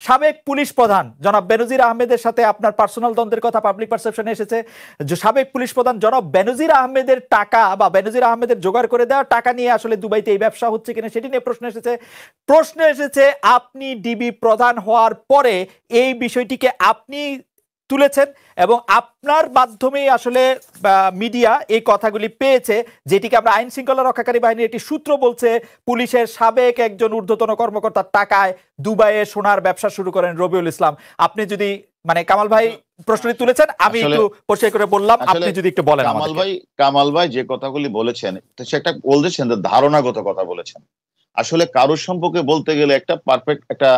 সাবেক পুলিশ প্রধান জনাব বেনজির আহমেদের সাথে আপনার পার্সোনাল দ্বন্দ্বের কথা পাবলিক পারসেপশনে এসেছে। যে সাবেক পুলিশ প্রধান জনাব বেনজির আহমেদের টাকা বা বেনজির আহমেদের জোগাড় করে দেওয়া টাকা নিয়ে আসলে দুবাইতে এই ব্যবসা হচ্ছে কিনা সেটি নিয়ে প্রশ্ন এসেছে। আপনি ডিবি প্রধান হওয়ার পরে এই বিষয়টিকে আপনি তুলেছেন এবং আপনার মাধ্যমেই আসলে মিডিয়া এই কথাগুলি পেয়েছে, যেটিকে আমরা আইন শৃঙ্খলা রক্ষাকারী বাহিনীর একটি সূত্র বলছে পুলিশের সাবেক একজন ঊর্ধ্বতন কর্মকর্তার টাকায় দুবাইয়ে সোনার ব্যবসা শুরু করেন রবিউল ইসলাম। আপনি যদি মানে কামাল ভাই প্রশ্নটি তুলেছেন, আমি একটু পরিষ্কার করে বললাম, আপনি যদি একটু বলেন। কামাল ভাই যে কথাগুলি বলেছেন সে একটা বলছেন ধারণাগত কথা বলেছেন। আসলে কারোর সম্পর্কে বলতে গেলে একটা পারফেক্ট একটা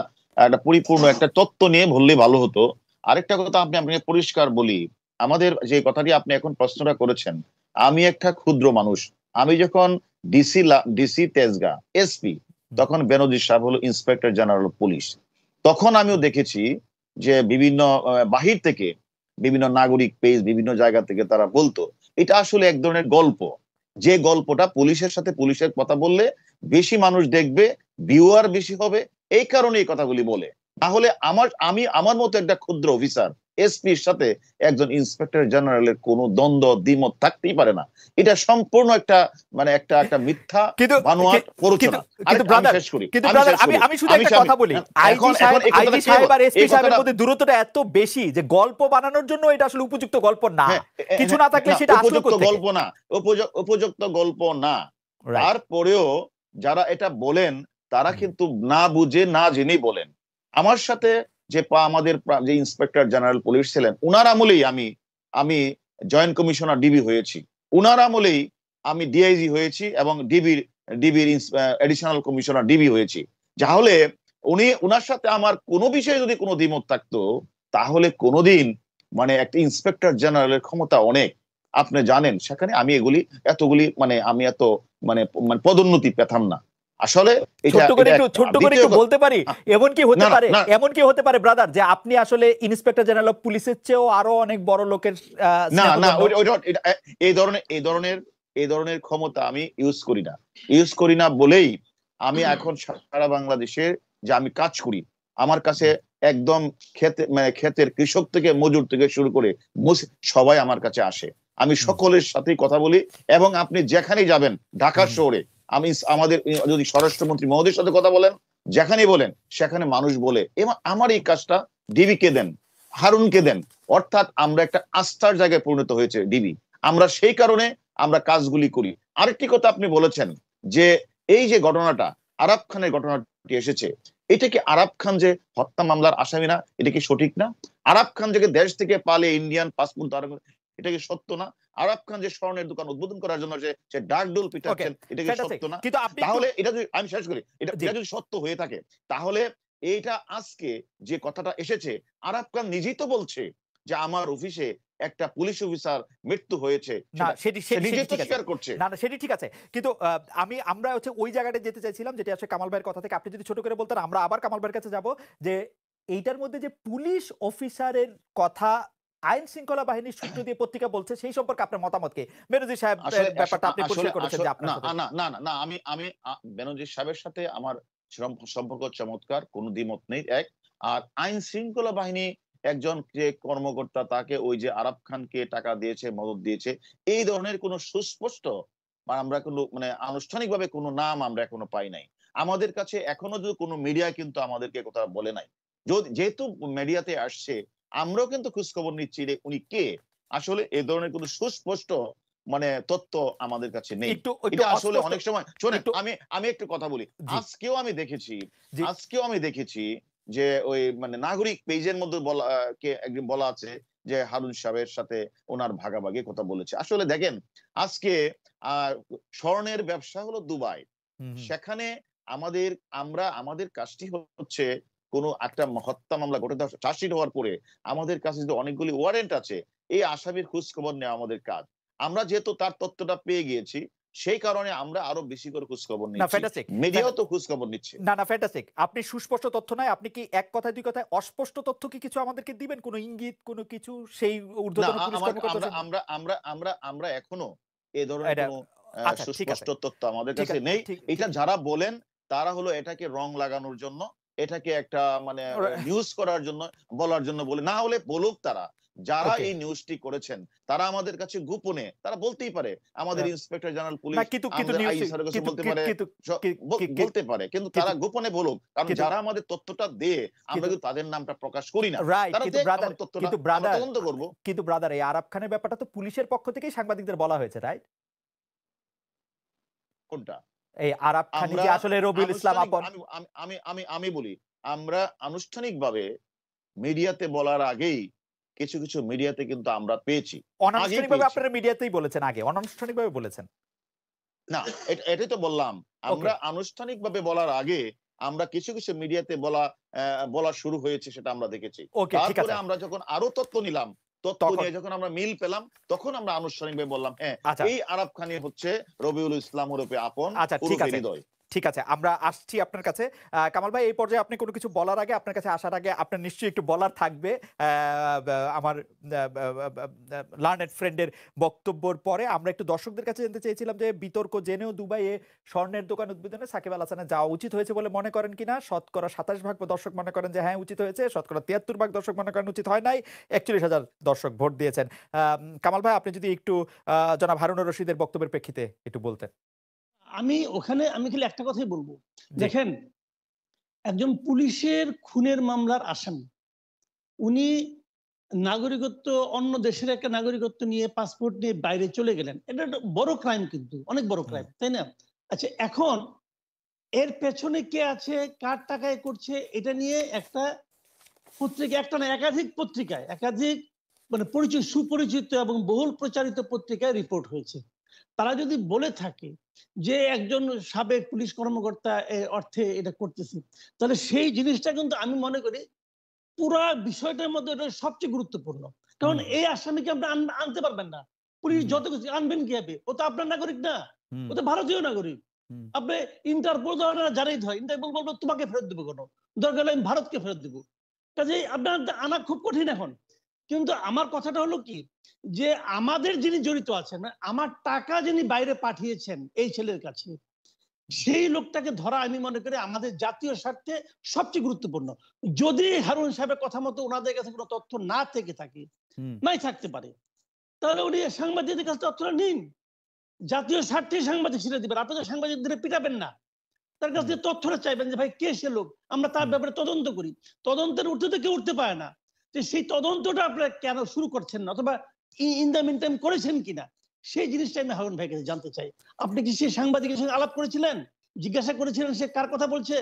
পরিপূর্ণ একটা তত্ত্ব নিয়ে বললে ভালো হতো। আরেকটা কথা আপনি পরিষ্কার বলি, আমাদের যে কথাটি আপনি এখন প্রশ্নটা করেছেন, আমি একটা ক্ষুদ্র মানুষ। আমি যখন ডিসি তেজগাঁ এসপি, তখন বেনজির সাহেব হলো ইন্সপেক্টর জেনারেল পুলিশ। তখন আমিও দেখেছি যে বিভিন্ন বাহির থেকে বিভিন্ন নাগরিক পেজ বিভিন্ন জায়গা থেকে তারা বলতো এটা আসলে এক ধরনের গল্প, যে গল্পটা পুলিশের সাথে পুলিশের কথা বললে বেশি মানুষ দেখবে, ভিউয়ার বেশি হবে, এই কারণে এই কথাগুলি বলে। তাহলে আমার মতো একটা ক্ষুদ্র অফিসার এসপির সাথে একজন ইন্সপেক্টর জেনারেলের কোনো দ্বন্দ্ব দ্বিমত থাকতেই পারে না। এটা সম্পূর্ণ একটা মানে একটা মিথ্যা বানোয়াট প্ররোচনা। আমি শুধু একটা কথা বলি, আইজি সাহেব আর এসপি সাহেবের মধ্যে দূরত্বটা এত বেশি যে গল্প বানানোর জন্য এটা আসলে উপযুক্ত গল্প না। কিছু না থাকলে সেটা উপযুক্ত গল্প না, উপযুক্ত গল্প না। তারপরেও যারা এটা বলেন তারা কিন্তু না বুঝে না জেনেই বলেন। আমার সাথে যে আমাদের যে ইন্সপেক্টর জেনারেল পুলিশ ছিলেন, উনার আমলেই আমি জয়েন্ট কমিশনার ডিবি হয়েছি, উনার আমলেই আমি ডিআইজি হয়েছি এবং ডিবির এডিশনাল কমিশনার ডিবি হয়েছি। তাহলে উনার সাথে আমার কোনো বিষয়ে যদি কোনো দ্বিমত থাকতো তাহলে কোনোদিন মানে একটা ইন্সপেক্টর জেনারেলের ক্ষমতা অনেক, আপনি জানেন, সেখানে আমি এতগুলি মানে আমি এত মানে পদোন্নতি পেতাম না। আসলে ছোট্ট করে একটু বলতে পারি, এমন কি হতে পারে ব্রাদার যে আপনি আসলে ইন্সপেক্টর জেনারেল অফ পুলিশের চেয়েও আরো অনেক বড় লোকের না এই ধরনের ক্ষমতা আমি ইউজ করি না বলেই আমি এখন সারা বাংলাদেশে যে আমি কাজ করি, আমার কাছে একদম ক্ষেতের কৃষক থেকে মজুর থেকে শুরু করে সবাই আমার কাছে আসে। আমি সকলের সাথেই কথা বলি এবং আপনি যেখানেই যাবেন ঢাকা শহরে, আমাদের যদি স্বরাষ্ট্রমন্ত্রী মহোদয়ের সাথে কথা বলেন, যেখানেই বলেন সেখানে মানুষ বলে এবং আমার এই কাজটা ডিবিকে দেন, হারুনকে দেন, অর্থাৎ আমরা একটা আস্থার জায়গায় পরিণত হয়েছে ডিবি। আমরা সেই কারণে আমরা কাজগুলি করি। আরেকটি কথা আপনি বলেছেন যে এই যে ঘটনাটা আরাফ খানের ঘটনাটি এসেছে, এটা কি আরাফ খান যে হত্যা মামলার আসামি না? এটা কি সঠিক না? আরাফ খান যে দেশ থেকে পালে ইন্ডিয়ান পাসপোর্ট, এটা কি সত্য না? আরাফ খান যে স্বর্ণের দোকান উদ্বোধন করার জন্য যে ডাকডোল পিটাচ্ছেন, এটা কি সত্য না? তাহলে এটা যদি আমি শেষ করি, এটা যদি সত্য হয়ে থাকে তাহলে এইটা আজকে যে কথাটা এসেছে, আরাফ খান নিজেই তো বলছে যে আমার অফিসে একটা পুলিশ অফিসার মৃত্যু হয়েছে, সেটি স্বীকার করছে। না সেটি ঠিক আছে, কিন্তু আমরা হচ্ছে ওই জায়গাটা যেতে চাইছিলাম যেটা আসলে কামাল ভাইয়ের কথা থেকে আপনি যদি ছোট করে বলতেন, আমরা আবার কামাল ভাইয়ের কাছে যাব যে এইটার মধ্যে যে পুলিশ অফিসারের কথা আইন শৃঙ্খলা বাহিনীর সূত্র দিয়ে পত্রিকা বলছে, সেই সম্পর্কে আপনার মতামত কি? বেনজির সাহেব ব্যাপারটা আপনি পরিষ্কার করেছেন যে আপনার না আমি বেনজির সাহেবের সাথে আমার সম্পর্ক চমৎকার, কোনো দ্বিমত নেই। আর আইন শৃঙ্খলা বাহিনী একজন যে কর্মকর্তা তাকে ওই যে আরাফ খানকে টাকা দিয়েছে, মদত দিয়েছে, এই ধরনের কোনো সুস্পষ্ট আমরা কোনো মানে আনুষ্ঠানিকভাবে কোনো নাম আমরা এখনো পাই নাই। আমাদের কাছে এখনো যদি কোনো মিডিয়া কিন্তু আমাদেরকে কথা বলে নাই, যেহেতু মিডিয়াতে আসছে আমরাও কিন্তু খোঁজখবর নিচ্ছি যে উনি কে। আসলে এই ধরনের কোনো সুস্পষ্ট মানে তথ্য আমাদের কাছে নেই। এটা আসলে অনেক সময় শোনেন, আমি একটু কথা বলি। আজকেও আমি দেখেছি যে ওই মানে নাগরিক পেজের মধ্যে বলা আছে যে হারুন সাহেবের সাথে ওনার ভাগাভাগি কথা বলেছে। আসলে দেখেন, আজকে স্বর্ণের ব্যবসা হলো দুবাই, সেখানে আমাদের কাজটি হচ্ছে কোন একটা হত্যা মামলা ঘটে চার্জশিট হওয়ার পরে আমাদের কাছে যে অনেকগুলি ওয়ারেন্ট আছে, এই আসামির খোঁজ খবর নেওয়া আমাদের কাজ। আমরা যেহেতু তার তথ্যটা পেয়ে গিয়েছি, সেই কারণে আমরা আরো বেশি করে খোঁজ খবর নিচ্ছি, মিডিয়াও তো খোঁজ খবর নিচ্ছে। না ফ্যান্টাস্টিক। আপনি সুস্পষ্ট তথ্য নাই, আপনি কি এক কথায় দুই কথায় অস্পষ্ট তথ্য কি কিছু আমাদেরকে দিবেন, কোনো ইঙ্গিত, কোনো কিছু সেই ঊর্ধ্বতন পুলিশ কর্মকর্তা? আমরা এখনো এই ধরনের কোনো সুস্পষ্ট তথ্য আমাদের কাছে নেই। এটা যারা বলেন তারা হলো এটাকে রং লাগানোর জন্য এটাকে একটা মানে নিউজ করার জন্য বলার জন্য বলে, না হলে বলুক তারা, যারা ওকে এই নিউজটি করেছেন তারা আমাদের কাছে গোপনে তারা বলতেই পারে, আমাদের ইন্সপেক্টর জেনারেল না পুলিশ কিন্তু আমাদের নিউজ আইজি স্যারের কাছে কিন্তু বলতে পারে, কিন্তু বলতে পারে, কিন্তু তারা গোপনে বলুক, কারণ কিন্তু যারা আমাদের তথ্যটা দিয়ে আমরা কিন্তু তাদের নামটা প্রকাশ করি না, রাইট তারা কিন্তু দেখ ব্রাদার আমার তথ্যটা, কিন্তু আমরা ব্রাদার তদন্ত করব। কিন্তু ব্রাদার এই আরাব খানের ব্যাপারটা তো পুলিশের পক্ষ থেকেই সাংবাদিকদের বলা হয়েছে, রাইট? কোনটা? এই আরাব খানি আমরা যে আসলে রবিউল ইসলাম আনুষ্ঠানিক আপন, আমি আমি আমি আমি আমি বলি, আমরা আনুষ্ঠানিকভাবে মিডিয়াতে বলার আগেই কিছু কিছু মিডিয়াতে কিন্তু আমরা পেয়েছি, আগেই অনানুষ্ঠানিকভাবে পেয়েছি। আপনারা মিডিয়াতেই বলেছেন, আগে অনানুষ্ঠানিকভাবে বলেছেন। না, এটাই তো বললাম, ওকে আমরা আনুষ্ঠানিকভাবে বলার আগে আমরা কিছু কিছু মিডিয়াতে বলা শুরু হয়েছে, সেটা আমরা দেখেছি। ওকে ঠিক তারপরে আছে। আমরা যখন আরো তথ্য নিলাম, তথ্য তখন নিয়ে যখন আমরা মিল পেলাম, তখন আমরা আনুষ্ঠানিকভাবে বললাম, হ্যাঁ আচ্ছা এই আরাব খানি হচ্ছে রবিউল ইসলাম ওরফে আপন আচ্ছা ঠিক ওরফে আছে হৃদয়। ঠিক আছে, আমরা আসছি আপনার কাছে। কামাল ভাই, এই পর্যায়ে আপনি কোনো কিছু বলার আগে, আপনার কাছে আসার আগে আপনার নিশ্চয়ই একটু বলার থাকবে আমার লার্নেড ফ্রেন্ডের বক্তব্যের পরে। আমরা একটু দর্শকদের কাছে জানতে চেয়েছিলাম যে বিতর্ক জেনেও দুবাইয়ে স্বর্ণের দোকান উদ্বোধনে সাকিব আল হাসানের যাওয়া উচিত হয়েছে বলে মনে করেন কিনা? শতকরা 27% দর্শক মনে করেন যে হ্যাঁ উচিত হয়েছে, শতকরা 73% দর্শক মনে করেন উচিত হয় নাই, 41,000 দর্শক ভোট দিয়েছেন। কামাল ভাই, আপনি যদি একটু জনাব হারুনুর রশিদের বক্তব্যের প্রেক্ষিতে একটু বলতেন। আমি খালি একটা কথাই বলবো, জি দেখেন, একজন পুলিশের খুনের মামলার আসামি, উনি নাগরিকত্ব, অন্য দেশের একটা নাগরিকত্ব নিয়ে, পাসপোর্ট নিয়ে বাইরে চলে গেলেন, এটা একটা বড় ক্রাইম, কিন্তু অনেক বড় ক্রাইম, তাই না? আচ্ছা, এখন এর পেছনে কে আছে, কার টাকায় করছে, এটা নিয়ে একটা পত্রিকা, একটা না একাধিক পত্রিকায়, একাধিক মানে সুপরিচিত এবং বহুল প্রচারিত পত্রিকায় রিপোর্ট হয়েছে। তারা যদি বলে থাকে যে একজন সাবেক পুলিশ কর্মকর্তা অর্থে এটা করতেছে, তাহলে সেই জিনিসটা কিন্তু আমি মনে করি পুরা বিষয়টার মধ্যে এটা সবচেয়ে গুরুত্বপূর্ণ। কারণ এই আসামিকে আপনি আনতে পারবেন না, পুলিশ যত কিছু আনবেন কিভাবে? ও তো আপনার নাগরিক না, ও তো ভারতীয় নাগরিক। আপনি ইন্টারপোল জানাই হয়, ইন্টারপোল বলবো তোমাকে ফেরত দেবো, কোনো দরকার হলে আমি ভারতকে ফেরত দেবো। কাজেই আপনার আনা খুব কঠিন এখন। কিন্তু আমার কথাটা হলো কি, যে আমাদের যিনি জড়িত আছেন, আমার টাকা যিনি বাইরে পাঠিয়েছেন এই ছেলের কাছে, সেই লোকটাকে ধরা আমি মনে করি আমাদের জাতীয় স্বার্থে সবচেয়ে গুরুত্বপূর্ণ। যদি হারুন সাহেবের কথা মতো ওনাদের কাছে কোনো তথ্য না থেকে থাকে, নাই থাকতে পারে, তাহলে উনি সাংবাদিকদের কাছে তথ্যটা নিন, জাতীয় স্বার্থে সাংবাদিক ছেড়ে দিবেন, আপনি তো সাংবাদিকদের পিটাবেন না, তার কাছ থেকে তথ্যটা চাইবেন যে ভাই কে সে লোক, আমরা তার ব্যাপারে তদন্ত করি। তদন্তের ঊর্ধ্বে তো কেউ উঠতে পারে না, যে সেই তদন্তটা আপনারা কেন শুরু করছেন না, অথবা ইন দ্য মিন টাইম করেছেন কিনা, সেই জিনিসটা আমি হারুন ভাইকে জানতে চাই। আপনি কি সেই সাংবাদিকের সঙ্গে আলাপ করেছিলেন, জিজ্ঞাসা করেছিলেন সে কার কথা বলছে?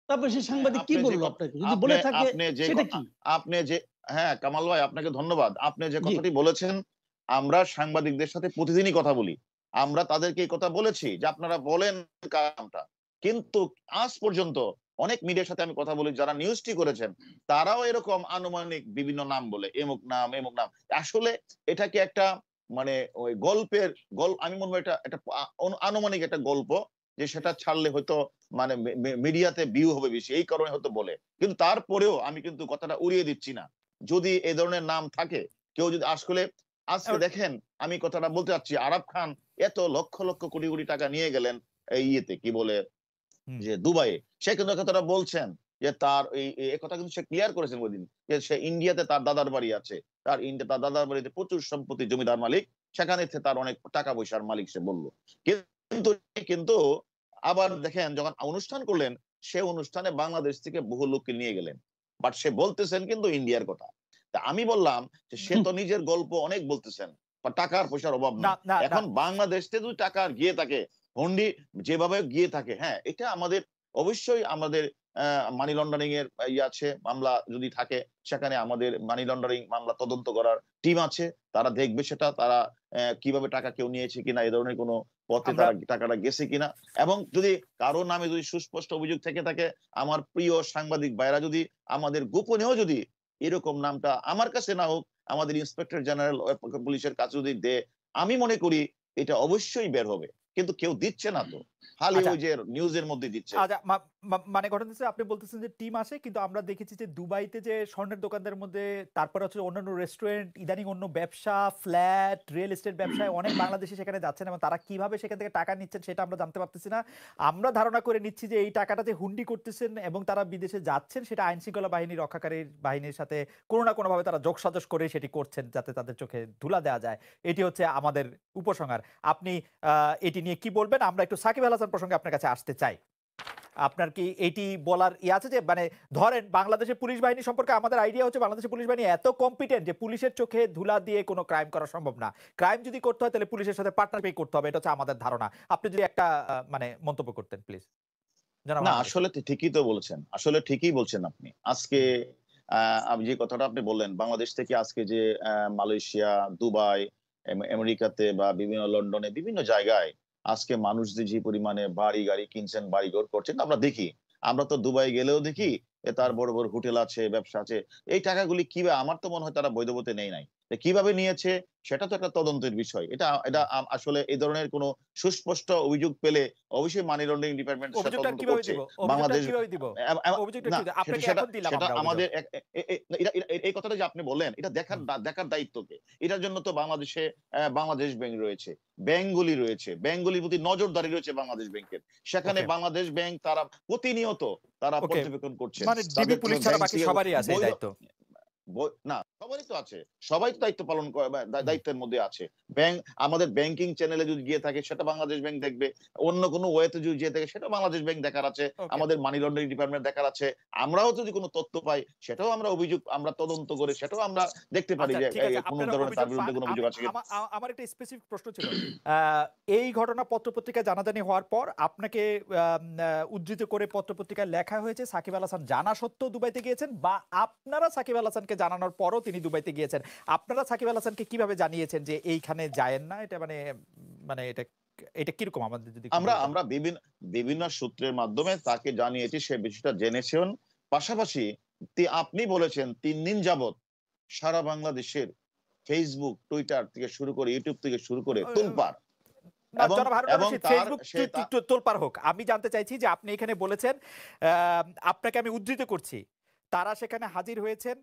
তারপর সেই সাংবাদিক কি বললো আপনাকে, যদি বলে থাকে সেটা কি? আপনি যে, হ্যাঁ কামাল ভাই আপনাকে ধন্যবাদ, আপনি যে কথাটি বলেছেন, আমরা সাংবাদিকদের সাথে প্রতিদিনই কথা বলি, আমরা তাদেরকে এই কথা বলেছি যে আপনারা বলেন কামটা, কিন্তু আজ পর্যন্ত অনেক মিডিয়ার সাথে আমি কথা বলি যারা নিউজটি করেছেন, তারাও এরকম আনুমানিক বিভিন্ন নাম বলে, এমুক নাম এমুক নাম। আসলে এটাকে একটা মানে ওই গল্পের আমি মনে হয় এটা একটা আনুমানিক একটা গল্প, যে সেটা ছাড়লে হয়তো মানে মিডিয়াতে ভিউ হবে বেশি, এই কারণে হয়তো বলে। কিন্তু তারপরেও আমি কিন্তু কথাটা উড়িয়ে দিচ্ছি না, যদি এই ধরনের নাম থাকে, কেউ যদি আসলে আজকে দেখেন, আমি কথাটা বলতে চাচ্ছি, আরাব খান এত লক্ষ লক্ষ কোটি কোটি টাকা নিয়ে গেলেন এই ইয়েতে কি বলে যে দুবাইয়ে, সে কিন্তু কথাটা বলছেন যে তার এই কথা কিন্তু সে ক্লিয়ার করেছেন ওই দিন, যে সে ইন্ডিয়াতে তার দাদার বাড়ি আছে, তার দাদার বাড়িতে প্রচুর সম্পত্তি, জমিদার মালিক, সেখানে তার অনেক টাকা পয়সার মালিক সে বললো। কিন্তু কিন্তু আবার দেখেন যখন অনুষ্ঠান করলেন, সে অনুষ্ঠানে বাংলাদেশ থেকে বহু লোককে নিয়ে গেলেন, বাট সে বলতেছেন কিন্তু ইন্ডিয়ার কথা। তা আমি বললাম যে সে তো নিজের গল্প অনেক বলতেছেন, টাকার পয়সার অভাব নেই, এখন বাংলাদেশ থেকে যদি টাকা গিয়ে থাকে, হুন্ডি যেভাবে গিয়ে থাকে, হ্যাঁ এটা আমাদের অবশ্যই আমাদের মানি লন্ডারিং এর আছে, মামলা যদি থাকে সেখানে আমাদের মানি লন্ডারিং মামলা তদন্ত করার টিম আছে, তারা দেখবে সেটা, তারা কিভাবে টাকা কেউ নিয়েছে কিনা, এই ধরনের কোনো পথে তারা টাকাটা গেছে কিনা, এবং যদি কারো নামে যদি সুস্পষ্ট অভিযোগ থেকে থাকে, আমার প্রিয় সাংবাদিক ভাইরা যদি আমাদের গোপনেও যদি এরকম নামটা আমার কাছে না হোক, আমাদের ইন্সপেক্টর জেনারেল পুলিশের কাছে যদি দেয়, আমি মনে করি এটা অবশ্যই বের হবে, কিন্তু কেউ দিচ্ছে না তো। খালি আচ্ছা ওই যে নিউজের মধ্যে দিচ্ছে। আচ্ছা মানে ঘটনা হচ্ছে আপনি বলতেছেন যে টিম আসে, কিন্তু আমরা দেখেছি যে দুবাইতে যে স্বর্ণের দোকানদের মধ্যে, তারপরে হচ্ছে অন্যান্য রেস্টুরেন্ট, ইদানিং অন্য ব্যবসা, ফ্ল্যাট, রিয়েল এস্টেট ব্যবসায় অনেক বাংলাদেশি সেখানে যাচ্ছেন, এবং তারা কিভাবে সেখান থেকে টাকা নিচ্ছেন সেটা আমরা জানতে পারতেছি না। আমরা ধারণা করে নিচ্ছি যে এই টাকাটা যে হুন্ডি করতেছেন এবং তারা বিদেশে যাচ্ছেন, সেটা আইন শৃঙ্খলা বাহিনী, রক্ষাকারী বাহিনীর সাথে কোনো না কোনোভাবে তারা যোগসাজশ করে সেটি করছেন, যাতে তাদের চোখে ধুলা দেওয়া যায়। এটি হচ্ছে আমাদের উপসংহার। আপনি এটি নিয়ে কি বলবেন? আমরা একটু সাকিব আল হাসান প্রসঙ্গে আপনার কাছে আসতে চাই। আপনার কি এটি বলার আছে যে, মানে ধরেন বাংলাদেশের পুলিশ বাহিনী সম্পর্কে আমাদের আইডিয়া হচ্ছে বাংলাদেশের পুলিশ বাহিনী এত কম্পিটেন্ট যে পুলিশের চোখে ধুলা দিয়ে কোনো ক্রাইম করা সম্ভব না। ক্রাইম যদি করতে হয় তাহলে পুলিশের সাথে পার্টনারশিপ করতে হবে, এটা হচ্ছে আমাদের ধারণা। আপনি যদি একটা মানে মন্তব্য করতেন প্লিজ। না আসলে ঠিকই তো বলছেন, আসলে ঠিকই বলছেন আপনি। আজকে যে কথাটা আপনি বললেন, বাংলাদেশ থেকে আজকে যে মালয়েশিয়া, দুবাই, আমেরিকাতে বা বিভিন্ন লন্ডনে বিভিন্ন জায়গায় আজকে মানুষ যে পরিমাণে বাড়ি গাড়ি কিনছেন, বাড়ি ঘর করছেন, আমরা দেখি। আমরা তো দুবাই গেলেও দেখি তার বড় বড় হোটেল আছে, ব্যবসা আছে। এই টাকাগুলি কিভাবে, আমার তো মনে হয় তারা বৈধ নেই নাই, কিভাবে নিয়েছে সেটা তো একটা তদন্তের বিষয়। এটা এটা আসলে এই ধরনের কোনো সুস্পষ্ট অভিযোগ পেলে অবশ্যই মানি লন্ডারিং ডিপার্টমেন্টের সাথে অভিযোগটা তদন্ত কিভাবে করছে দিব? বাংলাদেশ। কিভাবে দিব? অভিযোগটা না কি আপনাকে সেটা এখন দিলাম সেটা আমরা অভিযোগ। আমাদের এই কথাটা যে আপনি বললেন, এটা দেখার দায়িত্বকে। এটার জন্য তো বাংলাদেশে বাংলাদেশ ব্যাংক রয়েছে, ব্যাংকগুলি রয়েছে, ব্যাংকগুলির প্রতি নজরদারি রয়েছে বাংলাদেশ ব্যাংকের। সেখানে বাংলাদেশ ব্যাংক তারা প্রতিনিয়ত তারা পর্যবেক্ষণ করছেন। মানে ডিবি পুলিশ ছাড়া বাকি সবারই আছে এই দায়িত্ব। না সবারই তো আছে, সবাই তো দায়িত্ব পালন করে, দায়িত্বের মধ্যে আছে। ব্যাংক আমাদের ব্যাংকিং চ্যানেলে যদি গিয়ে থাকে সেটা বাংলাদেশ ব্যাংক দেখবে, অন্য কোনো ওয়েতে যদি গিয়ে থাকে সেটা বাংলাদেশ ব্যাংক দেখার আছে, আমাদের মানি লন্ডারিং ডিপার্টমেন্ট দেখার আছে। আমরাও যদি কোনো তথ্য পাই সেটাও আমরা অভিযোগ, আমরা তদন্ত করে সেটাও আমরা দেখতে পারি যে কোন ধরনের তার বিরুদ্ধে কোনো অভিযোগ আছে। আমার একটা স্পেসিফিক প্রশ্ন ছিল, এই ঘটনা পত্রপত্রিকায় জানাজানি হওয়ার পর আপনাকে উদ্ধৃত করে পত্রপত্রিকায় লেখা হয়েছে সাকিব আল হাসান জানা সত্ত্বেও দুবাইতে গিয়েছেন, বা আপনারা সাকিব আল হাসানকে জানানোর পরও তিনি দুবাইতে গিয়েছেন। আপনারা সাকিব আল হাসানকে কিভাবে জানিয়েছেন যে এইখানে যায়েন না? এটা মানে এটা কিরকম আমাদের যদি আমরা বিভিন্ন সূত্রের মাধ্যমে তাকে জানিয়েছি, সে বিষয়টা জেনেছেন। পাশাপাশি আপনি বলেছেন 3 দিন যাবত সারা বাংলাদেশের ফেসবুক, টুইটার থেকে শুরু করে, ইউটিউব থেকে শুরু করে তোলপাড়। তোলপাড় হোক, আমি জানতে চাইছি যে আপনি এখানে বলেছেন, আপনাকে আমি উদ্ধৃত করছি, তারা সেখানে হাজির হয়েছেন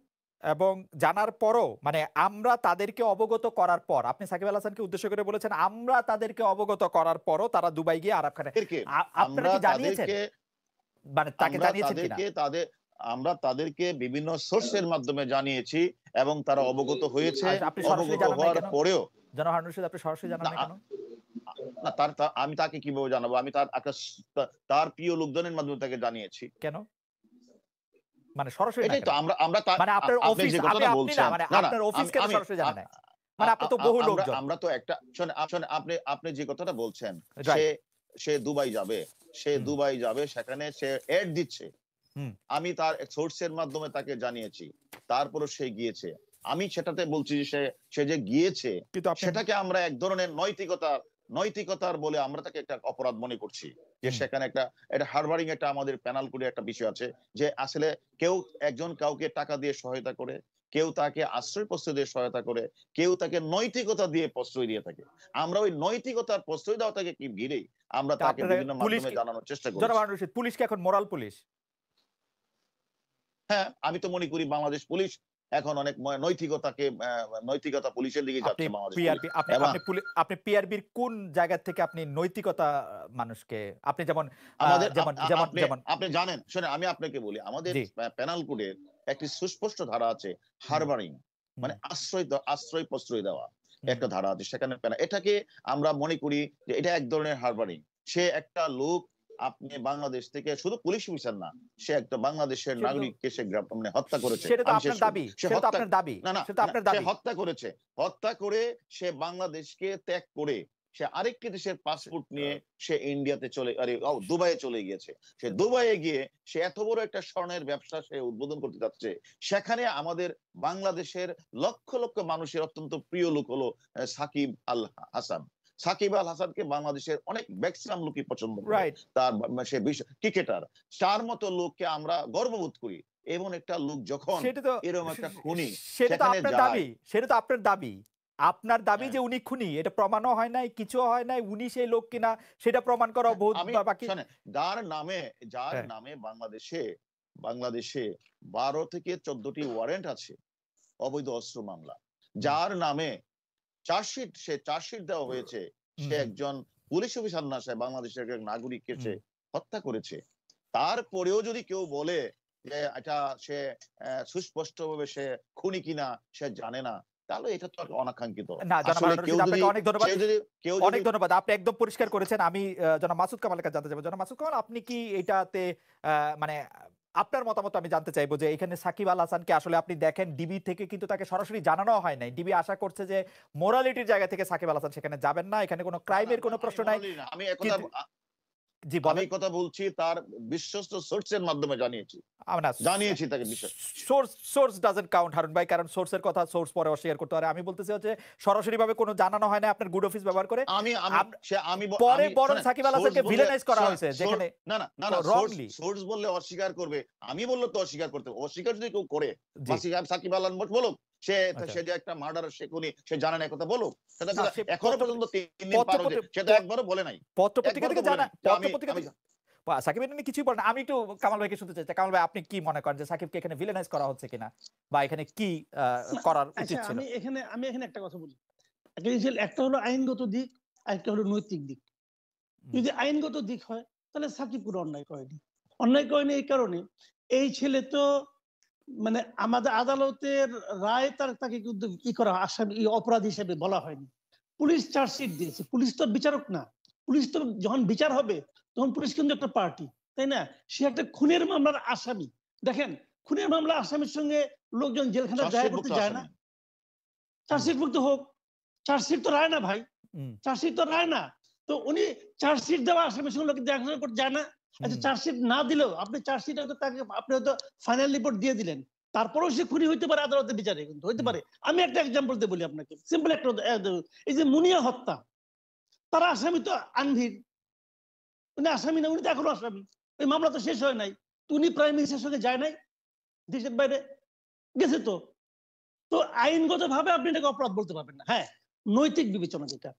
এবং জানার পরও, মানে আমরা তাদেরকে অবগত করার পর, আপনি সাকিব আল হাসানকে উদ্দেশ্য করে বলেছেন আমরা তাদেরকে অবগত করার পরও তারা দুবাই গিয়ে আরব খানে, আপনারা কি জানিয়েছেন? মানে তাকে জানিয়েছেন কিনা? আমরা তাদেরকে বিভিন্ন সোর্সের মাধ্যমে জানিয়েছি এবং তারা অবগত হয়েছে। অবগত হওয়ার পরেও জনাব রশিদ, আপনি সরাসরি জানান না কেন? না আমি তাকে কিভাবে জানাবো? আমি তার প্রিয় লোকজনের মাধ্যমে তাকে জানিয়েছি। কেন? মানে সরাসরি এটাই তো আমরা মানে আপনার অফিস, আপনি না মানে আপনার অফিস কেন সরাসরি জানা নাই? মানে আপনি তো বহু লোকজন। আমরা তো একটা শুনে আপনি যে কথাটা বলছেন, সে দুবাই যাবে, সেখানে সে এড দিচ্ছে। আমি তার সোর্সের মাধ্যমে তাকে জানিয়েছি, তারপরও সে গিয়েছে। আমি সেটাতে বলছি যে সে যে গিয়েছে সেটাকে আমরা এক ধরনের নৈতিকতার বলে আমরা তাকে একটা অপরাধ মনে করছি। যে সেখানে একটা হারবারিং, একটা আমাদের পেনাল কোডে একটা বিষয় আছে যে আসলে কেউ একজন কাউকে টাকা দিয়ে সহায়তা করে, কেউ তাকে আশ্রয় প্রশ্রয় দিয়ে সহায়তা করে, কেউ তাকে নৈতিকতা দিয়ে প্রশ্রয় দিয়ে থাকে। আমরা ওই নৈতিকতার প্রশ্রয় দেওয়াটাকে কি ঘিরেই আমরা তাকে বিভিন্ন মাধ্যমে জানানোর চেষ্টা করি। জনাব রশিদ, পুলিশ কি এখন মোরাল পুলিশ? হ্যাঁ, আমি তো মনে করি বাংলাদেশ পুলিশ এখন অনেক নৈতিকতা পুলিশের দিকে যাচ্ছে। আপনি পিআরবির কোন জায়গা থেকে আপনি নৈতিকতা মানুষকে, আপনি যেমন আপনি জানেন, শুনে আমি আপনাকে বলি, আমাদের পেনাল কোডের একটি সুস্পষ্ট ধারা আছে, হারবারিং, মানে আশ্রয় প্রশ্রয় দেওয়া একটা ধারা আছে সেখানে। এটাকে আমরা মনে করি যে এটা এক ধরনের হারবারিং। সে একটা লোক, আপনি বাংলাদেশ থেকে, শুধু পুলিশ অফিসার না, সে একটা বাংলাদেশের নাগরিককে সে হত্যা করেছে। হত্যা করে সে বাংলাদেশকে ত্যাগ করে সে আরেকটি দেশের পাসপোর্ট নিয়ে সে ইন্ডিয়াতে দুবাইয়ে চলে গিয়েছে। সে দুবাইয়ে গিয়ে সে এত বড় একটা স্বর্ণের ব্যবসা সে উদ্বোধন করতে যাচ্ছে। সেখানে আমাদের বাংলাদেশের লক্ষ লক্ষ মানুষের অত্যন্ত প্রিয় লোক হলো সাকিব আল হাসান। সাকিব আল হাসানকে বাংলাদেশের অনেক ম্যাক্সিমাম লোকই পছন্দ করে। তার সে স্টার, তার মতো লোককে আমরা গর্ববোধ করি। এমন একটা লোক যখন এরকম একটা খুনি, সেটা তো আপনার দাবি, আপনার দাবি যে উনি খুনি, এটা প্রমাণও হয় নাই, কিছু হয় নাই, উনি সেই লোক কিনা সেটা প্রমাণ করা বহুত আমি বাকি। শোনেন, যার নামে বাংলাদেশে 12 থেকে 14টি ওয়ারেন্ট আছে অবৈধ অস্ত্র মামলা, যার নামে চার্জশিট দেওয়া হয়েছে, সে একজন পুলিশ অফিসার না, সে বাংলাদেশের এক নাগরিককে সে হত্যা করেছে, তারপরেও যদি কেউ বলে যে এটা সে সুস্পষ্টভাবে সে খুনি কিনা সে জানে না, তাহলে এটা তো অনাকাঙ্ক্ষিত। না, আসলে কেউ যদি অনেক ধন্যবাদ, কেউ অনেক ধন্যবাদ, আপনি একদম পরিষ্কার করেছেন। আমি জনাব মাসুদ কামালের কাছে জানতে চাইবো, জনাব মাসুদ কামাল, আপনি কি এটাতে মানে আপনার মতামত আমি জানতে চাইবো যে এখানে সাকিব আল হাসানকে আসলে আপনি দেখেন ডিবি থেকে কিন্তু তাকে সরাসরি জানানো হয় নাই, ডিবি আশা করছে যে মোরালিটির জায়গা থেকে সাকিব আল হাসান সেখানে যাবেন না, এখানে কোনো ক্রাইমের কোনো প্রশ্ন নাই। আমি একথা জি আমি কথা বলছি, তার বিশ্বস্ত সোর্সের মাধ্যমে জানিয়েছি তাকে বিষয়। সোর্স ডাজন্ট কাউন্ট হারুন ভাই, কারণ সোর্সের কথা সোর্স পরে অস্বীকার করতে পারে। আমি বলতেছি হচ্ছে সরাসরি ভাবে কোনো জানানো হয় না আপনার গুড অফিস ব্যবহার করে, পরে বরং সাকিব আল হাসানকে ভিলেনাইজ করা হয়েছে, যেখানে না সোর্স বললে অস্বীকার করবে, আমি বললে তো অস্বীকার করতে, অস্বীকার যদি কেউ করে সাকিব আল হাসান বলুক সে যে একটা মার্ডার, সে খুনি, সে জানে না, কথা বলুক, সেটা এখনো পর্যন্ত 3 দিন পার হয়েছে, সেটা একবারও বলে নাই। পত্রপত্রিকা থেকে জানা, পত্রপত্রিকা সাকিব এটা নিয়ে কিছুই বলেন। আমি একটু কামাল ভাইকে শুনতে চাই, কামাল ভাই আপনি কি মনে করেন যে সাকিবকে এখানে ভিলেনাইজ করা হচ্ছে কিনা, বা এখানে কি করার উচিত ছিল? আমি এখানে একটা কথা বলি, একটা হলো আইনগত দিক, একটা হলো নৈতিক দিক। যদি আইনগত দিক হয় তাহলে সাকিব পুরো অন্যায় করেনি এই কারণে, এই ছেলে তো মানে আমাদের আদালতের রায় তাকে কিন্তু কি করা আসামি অপরাধ হিসেবে বলা হয়নি, পুলিশ চার্জশিট দিয়েছে, পুলিশ তো বিচারক না, পুলিশ তো যখন বিচার হবে তখন পুলিশ কিন্তু একটা পার্টি, তাই না? সে একটা খুনের মামলার আসামি। দেখেন, খুনের মামলার আসামির সঙ্গে লোকজন জেলখানায় দেখা করতে যায় না, চার্জশিট মুক্ত হোক, চার্জশিট তো রায় না ভাই, চার্জশিট তো রায় না, তো উনি চার্জশিট দেওয়া আসামির সঙ্গে লোক দেখা করতে যায় না। আচ্ছা, চার্জশিট না দিলেও আপনি চার্জশিট তাকে আপনি হয়তো ফাইনাল রিপোর্ট দিয়ে দিলেন, তারপরেও সে খুনি হইতে পারে, আদালতের বিচারে কিন্তু হইতে পারে। আমি একটা এক্সাম্পল দিয়ে বলি আপনাকে, সিম্পল একটা, এই যে মুনিয়া হত্যা, তারা আসামি তো আনভির, উনি আসামি না, উনি তো এখনো আসামি, ওই মামলা তো শেষ হয় নাই, উনি প্রাইম মিনিস্টারের সঙ্গে যায় নাই, দেশের বাইরে গেছে তো। তো আইনগত ভাবে আপনি এটাকে অপরাধ বলতে পারবেন না। হ্যাঁ, নৈতিক বিবেচনা, যেটা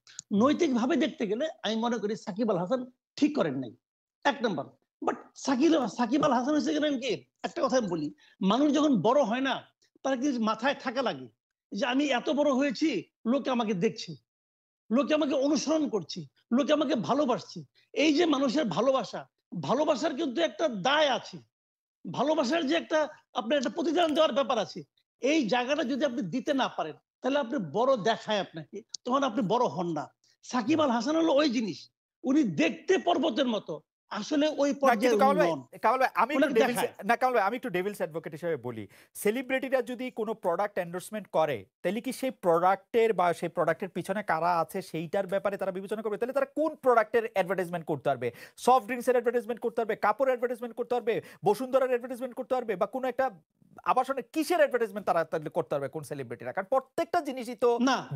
নৈতিক ভাবে দেখতে গেলে আমি মনে করি সাকিব আল হাসান ঠিক করেন নাই, 1 নম্বর। বাট সাকিব আল হাসান হচ্ছে গেলেন কি, একটা কথা আমি বলি, মানুষ যখন বড় হয় না, তার কি মাথায় থাকা লাগে যে আমি এত বড় হয়েছি, লোকে আমাকে দেখছে, লোকে আমাকে অনুসরণ করছে, লোকে আমাকে ভালোবাসছে। এই যে মানুষের ভালোবাসার কিন্তু একটা দায় আছে, ভালোবাসার যে একটা আপনার একটা প্রতিদান দেওয়ার ব্যাপার আছে, এই জায়গাটা যদি আপনি দিতে না পারেন তাহলে আপনি বড় দেখায় আপনাকে, তখন আপনি বড় হন না। সাকিব আল হাসান হলো ওই জিনিস, উনি দেখতে পর্বতের মতো, আসলে ওই পর্যায়ে আমি একটু ডেভিলস অ্যাডভোকেট হিসেবে বলি, সেলিব্রিটিরা যদি কোনো প্রোডাক্ট এন্ডোর্সমেন্ট করে, তাহলে কি সেই প্রোডাক্টের বা সেই প্রোডাক্টের পিছনে কারা আছে সেইটার ব্যাপারে তারা বিবেচনা করবে? তাহলে তারা কোন প্রোডাক্টের অ্যাডভার্টাইজমেন্ট করতে পারবে? সফট ড্রিঙ্কসের অ্যাডভার্টাইজমেন্ট করতে পারবে, কাপড়ের অ্যাডভার্টাইজমেন্ট করতে পারবে, বসুন্ধরার অ্যাডভার্টাইজমেন্ট করতে পারবে, বা কোনো একটা আবাসনের কিসের অ্যাডভার্টাইজমেন্ট তারা করতে পারবে কোন সেলিব্রিটিরা? কারণ প্রত্যেকটা জিনিসই তো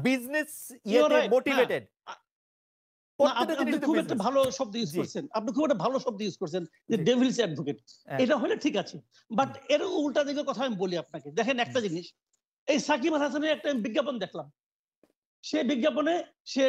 বিজনেস ইয়েতে মোটিভেটেড। আপনি খুব একটা ভালো শব্দ ইউজ করছেন, যে ডেভিলস অ্যাডভোকেট, এটা হলে ঠিক আছে। বাট এর উল্টা দিকে কথা আমি বলি আপনাকে, দেখেন একটা জিনিস, এই সাকিব আল হাসানের একটা বিজ্ঞাপন দেখলাম, সে বিজ্ঞাপনে সে